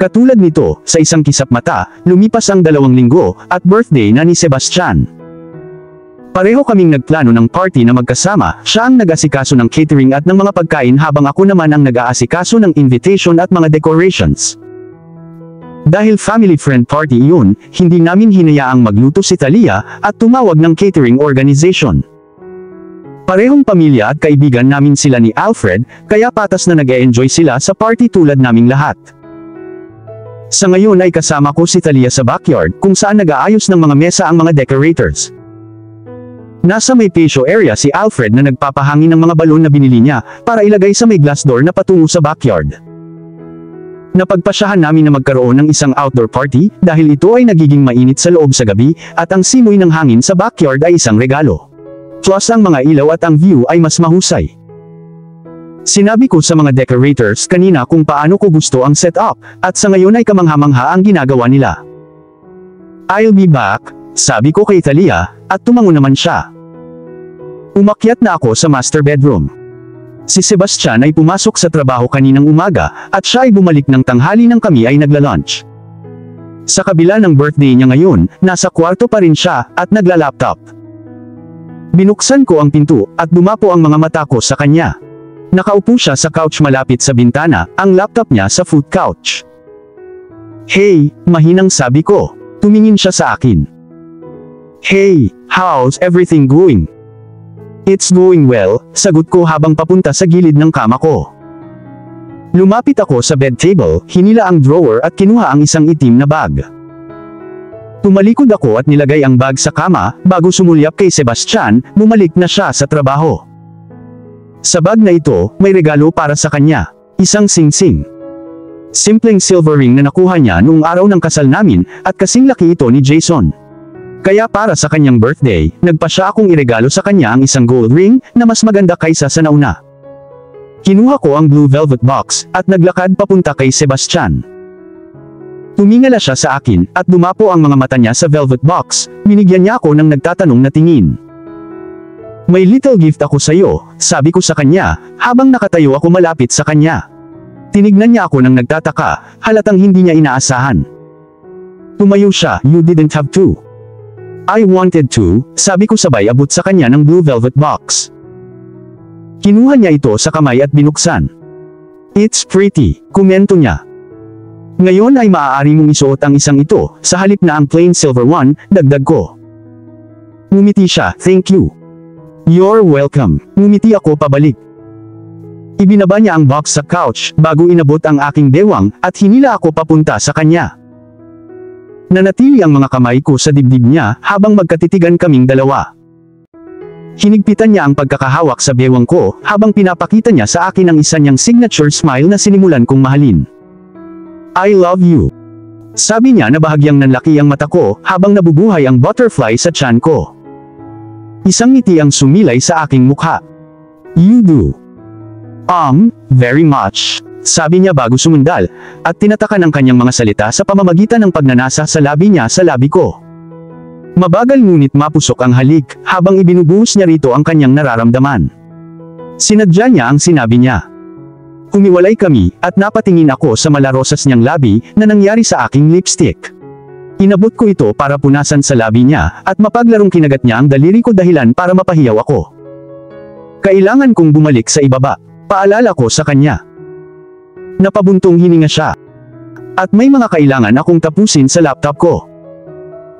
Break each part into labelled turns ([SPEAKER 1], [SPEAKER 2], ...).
[SPEAKER 1] Katulad nito, sa isang kisap mata, lumipas ang 2 linggo, at birthday na ni Sebastian. Pareho kaming nagplano ng party na magkasama, siya ang nag-asikaso ng catering at ng mga pagkain habang ako naman ang nag-aasikaso ng invitation at mga decorations. Dahil family-friend party iyon, hindi namin hinayaang magluto si Talia at tumawag ng catering organization. Parehong pamilya at kaibigan namin sila ni Alfred, kaya patas na nag-e-enjoy sila sa party tulad naming lahat. Sa ngayon ay kasama ko si Talia sa backyard kung saan nag-aayos ng mga mesa ang mga decorators. Nasa may patio area si Alfred na nagpapahangin ng mga balon na binili niya para ilagay sa may glass door na patungo sa backyard. Napagpasyahan namin na magkaroon ng isang outdoor party dahil ito ay nagiging mainit sa loob sa gabi at ang simoy ng hangin sa backyard ay isang regalo. Plus ang mga ilaw at ang view ay mas mahusay. Sinabi ko sa mga decorators kanina kung paano ko gusto ang setup at sa ngayon ay kamangha-mangha ang ginagawa nila. I'll be back, sabi ko kay Talia at tumango naman siya. Umakyat na ako sa master bedroom. Si Sebastian ay pumasok sa trabaho kaninang umaga at siya ay bumalik ng tanghali nang kami ay nagla-lunch. Sa kabila ng birthday niya ngayon, nasa kwarto pa rin siya at nagla-laptop. Binuksan ko ang pinto at dumapo ang mga mata ko sa kanya. Nakaupo siya sa couch malapit sa bintana, ang laptop niya sa foot couch. Hey, mahinang sabi ko. Tumingin siya sa akin. Hey, how's everything going? It's going well, sagot ko habang papunta sa gilid ng kama ko. Lumapit ako sa bed table, hinila ang drawer at kinuha ang isang itim na bag. Tumalikod ako at nilagay ang bag sa kama, bago sumulyap kay Sebastian, bumalik na siya sa trabaho. Sa bag na ito, may regalo para sa kanya, isang singsing. Simpleng silver ring na nakuha niya noong araw ng kasal namin, at kasing laki ito ni Jason. Kaya para sa kanyang birthday, nagpa siya akong iregalo sa kanya ang isang gold ring na mas maganda kaysa sa nauna. Kinuha ko ang blue velvet box at naglakad papunta kay Sebastian. Tumingala siya sa akin at dumapo ang mga mata niya sa velvet box, binigyan niya ako ng nagtatanong na tingin. May little gift ako sa iyo, sabi ko sa kanya, habang nakatayo ako malapit sa kanya. Tinignan niya ako ng nagtataka, halatang hindi niya inaasahan. Tumayo siya, you didn't have to. I wanted to, sabi ko sabay abot sa kanya ng blue velvet box. Kinuha niya ito sa kamay at binuksan. It's pretty, komento niya. Ngayon ay maaari mong isuot ang isang ito, sa halip na ang plain silver one, dagdag ko. Ngumiti siya, thank you. You're welcome, ngumiti ako pabalik. Ibinaba niya ang box sa couch, bago inabot ang aking bewang, at hinila ako papunta sa kanya. Nanatili ang mga kamay ko sa dibdib niya, habang magkatitigan kaming dalawa. Hinigpitan niya ang pagkakahawak sa bewang ko, habang pinapakita niya sa akin ang isa niyang signature smile na sinimulan kong mahalin. I love you. Sabi niya na bahagyang nanlaki ang mata ko, habang nabubuhay ang butterfly sa tiyan ko. Isang ngiti ang sumilay sa aking mukha. You do. Very much. Sabi niya bago sumundal, at tinatakan ang kanyang mga salita sa pamamagitan ng pagnanasa sa labi niya sa labi ko. Mabagal ngunit mapusok ang halik, habang ibinubuhos niya rito ang kanyang nararamdaman. Sinadya niya ang sinabi niya. Humiwalay kami, at napatingin ako sa malarosas niyang labi, na nangyari sa aking lipstick. Inabot ko ito para punasan sa labi niya, at mapaglarong kinagat niya ang daliri ko dahilan para mapahiyaw ako. Kailangan kong bumalik sa ibaba. Paalala ko sa kanya. Napabuntong hininga siya. At may mga kailangan akong tapusin sa laptop ko.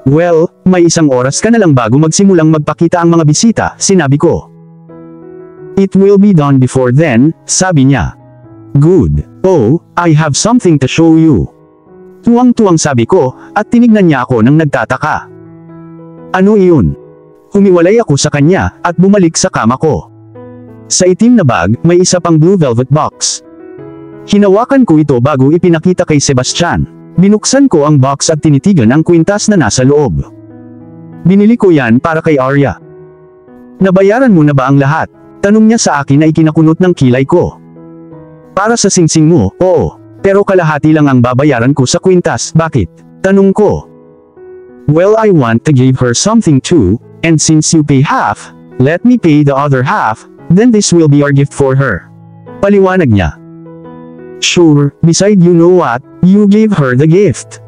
[SPEAKER 1] Well, may 1 oras ka na lang bago magsimulang magpakita ang mga bisita, sinabi ko. It will be done before then, sabi niya. Good. Oh, I have something to show you. Tuwang-tuwang sabi ko, at tinignan niya ako nang nagtataka. Ano iyon? Humiwalay ako sa kanya, at bumalik sa kama ko. Sa itim na bag, may isa pang blue velvet box. Hinawakan ko ito bago ipinakita kay Sebastian. Binuksan ko ang box at tinitigan ang kwintas na nasa loob. Binili ko yan para kay Arya. Nabayaran mo na ba ang lahat? Tanong niya sa akin na ikinakunot ng kilay ko. Para sa singsing mo, oo. Pero kalahati lang ang babayaran ko sa kwintas, bakit? Tanong ko. Well, I want to give her something too, and since you pay half, let me pay the other half, then this will be our gift for her. Paliwanag niya. Sure, beside you know what, You gave her the gift.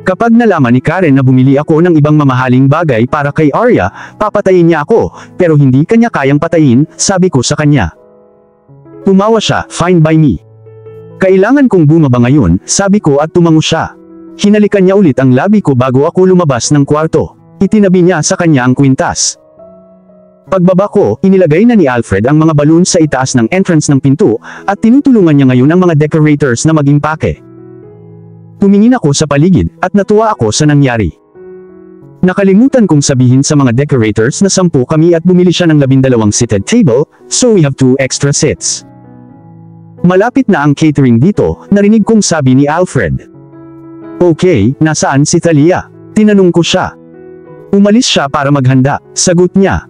[SPEAKER 1] Kapag nalaman ni Karen na bumili ako ng ibang mamahaling bagay para kay Arya, papatayin niya ako, pero hindi kanya kayang patayin, sabi ko sa kanya. Tumawa siya, fine by me. Kailangan kong bumaba ngayon, sabi ko at tumango siya. Hinalikan niya ulit ang labi ko bago ako lumabas ng kwarto. Itinabi niya sa kanya ang kwintas. Pagbaba ko, inilagay na ni Alfred ang mga balloon sa itaas ng entrance ng pinto, at tinutulungan niya ngayon ang mga decorators na mag-impake. Tumingin ako sa paligid, at natuwa ako sa nangyari. Nakalimutan kong sabihin sa mga decorators na 10 kami at bumili siya ng 12 seated table, so we have 2 extra seats. Malapit na ang catering dito, narinig kong sabi ni Alfred. Okay, nasaan si Thalia? Tinanong ko siya. Umalis siya para maghanda, sagot niya.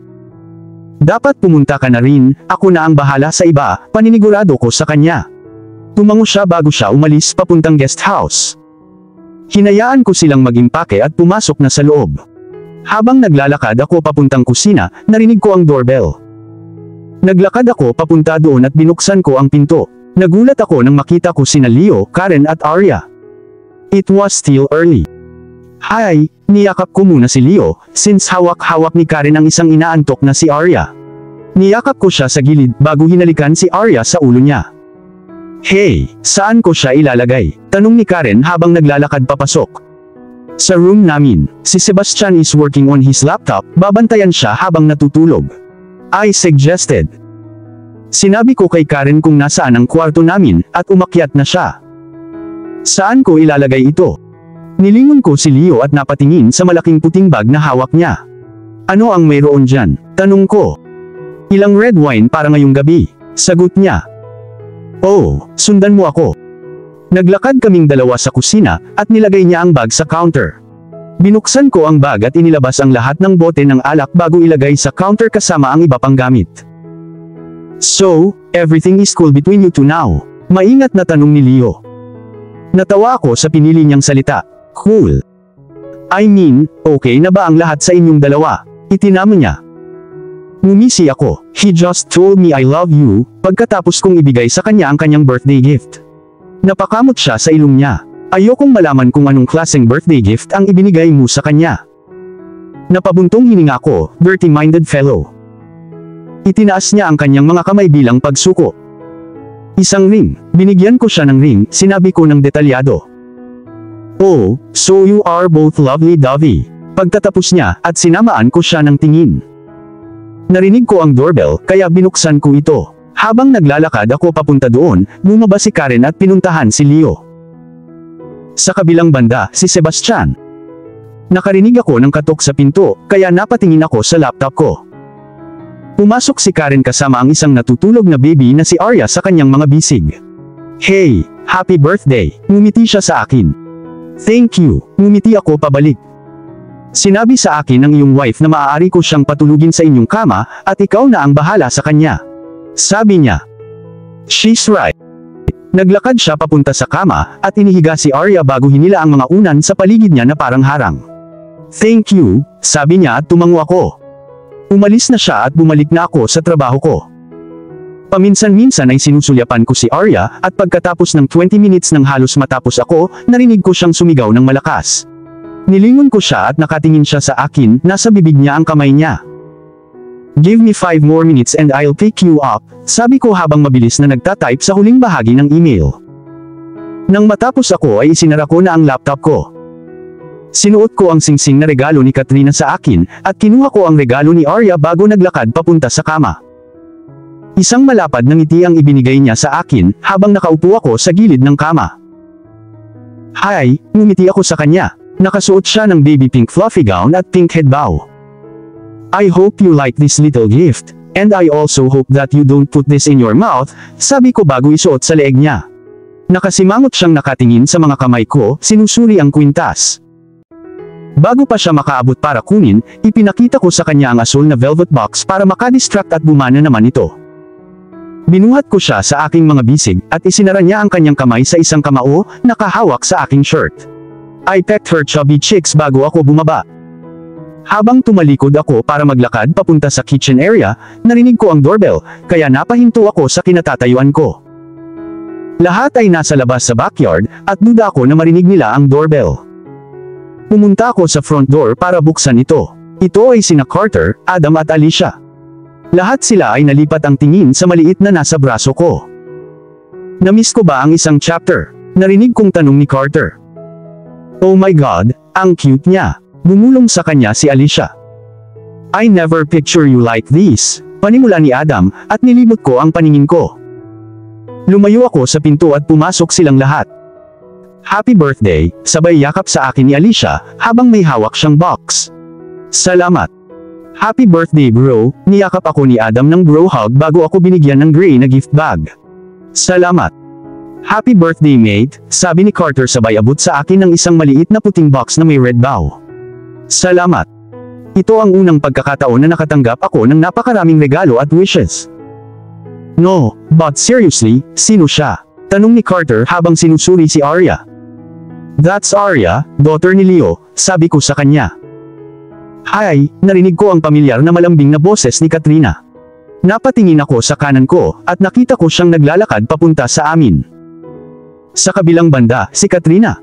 [SPEAKER 1] Dapat pumunta ka na rin, ako na ang bahala sa iba, paninigurado ko sa kanya. Tumango siya bago siya umalis papuntang guest house. Hinayaan ko silang mag-impake at pumasok na sa loob. Habang naglalakad ako papuntang kusina, narinig ko ang doorbell. Naglakad ako papunta doon at binuksan ko ang pinto. Nagulat ako nang makita ko sina Leo, Karen at Arya. It was still early. Hi, niyakap ko muna si Leo, since hawak-hawak ni Karen ang isang inaantok na si Arya. Niyakap ko siya sa gilid bago hinalikan si Arya sa ulo niya. Hey, saan ko siya ilalagay? Tanong ni Karen habang naglalakad papasok. Sa room namin, si Sebastian is working on his laptop, babantayan siya habang natutulog. I suggested. Sinabi ko kay Karen kung nasaan ang kwarto namin, at umakyat na siya. Saan ko ilalagay ito? Nilingon ko si Leo at napatingin sa malaking puting bag na hawak niya. Ano ang mayroon dyan? Tanong ko. Ilang red wine para ngayong gabi, sagot niya. Oh, sundan mo ako. Naglakad kaming dalawa sa kusina, at nilagay niya ang bag sa counter. Binuksan ko ang bag at inilabas ang lahat ng bote ng alak bago ilagay sa counter kasama ang iba pang gamit. So, everything is cool between you two now? Maingat na tanong ni Leo. Natawa ako sa pinili niyang salita. Cool. I mean, okay na ba ang lahat sa inyong dalawa? Itinama niya. Ngumisi ako. He just told me I love you, pagkatapos kong ibigay sa kanya ang kanyang birthday gift. Napakamot siya sa ilong niya. Ayokong malaman kung anong klaseng birthday gift ang ibinigay mo sa kanya. Napabuntong hininga ko, dirty-minded fellow. Itinaas niya ang kanyang mga kamay bilang pagsuko. Isang ring. Binigyan ko siya ng ring, sinabi ko ng detalyado. Oh, so you are both lovely-dovey. Pagtatapos niya, at sinamaan ko siya ng tingin. Narinig ko ang doorbell, kaya binuksan ko ito. Habang naglalakad ako papunta doon, bumaba si Karen at pinuntahan si Leo. Sa kabilang banda, si Sebastian. Nakarinig ako ng katok sa pinto, kaya napatingin ako sa laptop ko. Pumasok si Karen kasama ang isang natutulog na baby na si Arya sa kanyang mga bisig. Hey, happy birthday, ngumiti siya sa akin. Thank you, ngumiti ako pabalik. Sinabi sa akin ng iyong wife na maaari ko siyang patulugin sa inyong kama, at ikaw na ang bahala sa kanya. Sabi niya. She's right. Naglakad siya papunta sa kama, at inihiga si Arya bago hinila ang mga unan sa paligid niya na parang harang. Thank you, sabi niya at tumango ako. Umalis na siya at bumalik na ako sa trabaho ko. Paminsan-minsan ay sinusulyapan ko si Arya, at pagkatapos ng 20 minutes nang halos matapos ako, narinig ko siyang sumigaw ng malakas. Nilingon ko siya at nakatingin siya sa akin, nasa bibig niya ang kamay niya. Give me 5 more minutes and I'll pick you up, sabi ko habang mabilis na nagtatype sa huling bahagi ng email. Nang matapos ako ay isinara ko na ang laptop ko. Sinuot ko ang singsing na regalo ni Katrina sa akin, at kinuha ko ang regalo ni Arya bago naglakad papunta sa kama. Isang malapad na ngiti ang ibinigay niya sa akin, habang nakaupo ako sa gilid ng kama. Hi, ngumiti ako sa kanya. Nakasuot siya ng baby pink fluffy gown at pink head bow. I hope you like this little gift, and I also hope that you don't put this in your mouth, sabi ko bago isuot sa leeg niya. Nakasimangot siyang nakatingin sa mga kamay ko, sinusuri ang kwintas. Bago pa siya makaabot para kunin, ipinakita ko sa kanya ang asul na velvet box para makadistract at bumana naman ito. Binuhat ko siya sa aking mga bisig, at isinara niya ang kanyang kamay sa isang kamao, nakahawak sa aking shirt. I pecked her chubby cheeks bago ako bumaba. Habang tumalikod ako para maglakad papunta sa kitchen area, narinig ko ang doorbell, kaya napahinto ako sa kinatatayuan ko. Lahat ay nasa labas sa backyard, at duda ako na marinig nila ang doorbell. Pumunta ako sa front door para buksan ito. Ito ay sina Carter, Adam at Alicia. Lahat sila ay nalipat ang tingin sa maliit na nasa braso ko. Namiss ko ba ang isang chapter? Narinig kong tanong ni Carter. Oh my God, ang cute niya. Bumulong sa kanya si Alicia. I never picture you like this. Panimula ni Adam, at nilibot ko ang paningin ko. Lumayo ako sa pinto at pumasok silang lahat. Happy birthday, sabay yakap sa akin ni Alicia, habang may hawak siyang box. Salamat. Happy birthday bro, niyakap ako ni Adam ng bro hug bago ako binigyan ng gray na gift bag. Salamat. Happy birthday mate, sabi ni Carter sabay abot sa akin ng isang maliit na puting box na may red bow. Salamat. Ito ang unang pagkakataon na nakatanggap ako ng napakaraming regalo at wishes. No, but seriously, sino siya? Tanong ni Carter habang sinusuri si Arya. That's Arya, daughter ni Leo, sabi ko sa kanya. Hi, narinig ko ang pamilyar na malambing na boses ni Katrina. Napatingin ako sa kanan ko, at nakita ko siyang naglalakad papunta sa amin. Sa kabilang banda, si Katrina.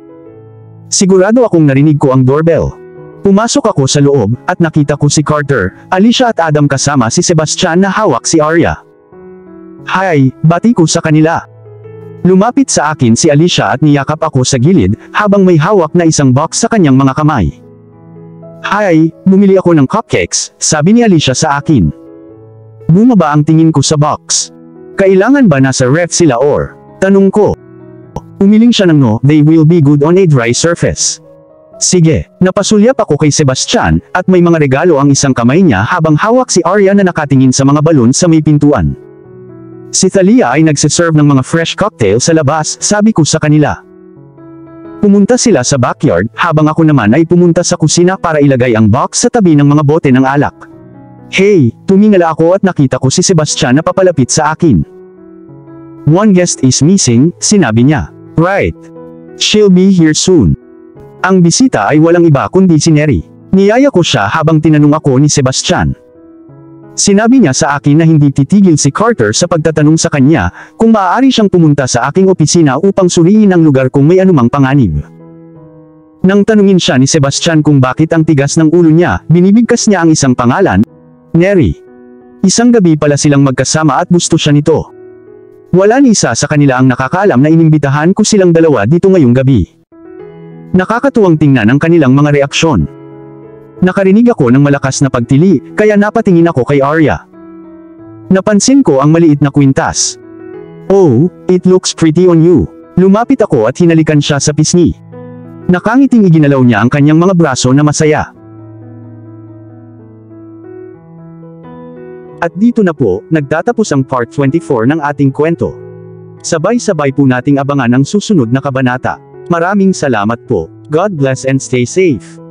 [SPEAKER 1] Sigurado akong narinig ko ang doorbell. Pumasok ako sa loob, at nakita ko si Carter, Alicia at Adam kasama si Sebastian na hawak si Arya. Hi, bati ko sa kanila. Lumapit sa akin si Alicia at niyakap ako sa gilid, habang may hawak na isang box sa kanyang mga kamay. Hi, bumili ako ng cupcakes, sabi ni Alicia sa akin. Bumaba ang tingin ko sa box. Kailangan ba nasa ref sila or? Tanong ko. Umiling siya ng no, they will be good on a dry surface. Sige, napasulyap ako kay Sebastian, at may mga regalo ang isang kamay niya habang hawak si Arya na nakatingin sa mga balon sa may pintuan. Si Thalia ay nagsiserve ng mga fresh cocktail sa labas, sabi ko sa kanila. Pumunta sila sa backyard, habang ako naman ay pumunta sa kusina para ilagay ang box sa tabi ng mga bote ng alak. Hey, tumingala ako at nakita ko si Sebastian na papalapit sa akin. One guest is missing, sinabi niya. Right. She'll be here soon. Ang bisita ay walang iba kundi si Neri. Niyaya ko siya habang tinanong ako ni Sebastian. Sinabi niya sa akin na hindi titigil si Carter sa pagtatanong sa kanya kung maaari siyang pumunta sa aking opisina upang suriin ang lugar kung may anumang panganib. Nang tanungin siya ni Sebastian kung bakit ang tigas ng ulo niya, binibigkas niya ang isang pangalan, Neri. Isang gabi pala silang magkasama at gusto siya nito. Wala ni isa sa kanila ang nakakaalam na inimbitahan ko silang dalawa dito ngayong gabi. Nakakatuwang tingnan ang kanilang mga reaksyon. Nakarinig ako ng malakas na pagtili, kaya napatingin ako kay Arya. Napansin ko ang maliit na kwintas. Oh, it looks pretty on you. Lumapit ako at hinalikan siya sa pisngi. Nakangiting iginalaw niya ang kanyang mga braso na masaya. At dito na po, nagtatapos ang part 24 ng ating kwento. Sabay-sabay po nating abangan ang susunod na kabanata. Maraming salamat po. God bless and stay safe.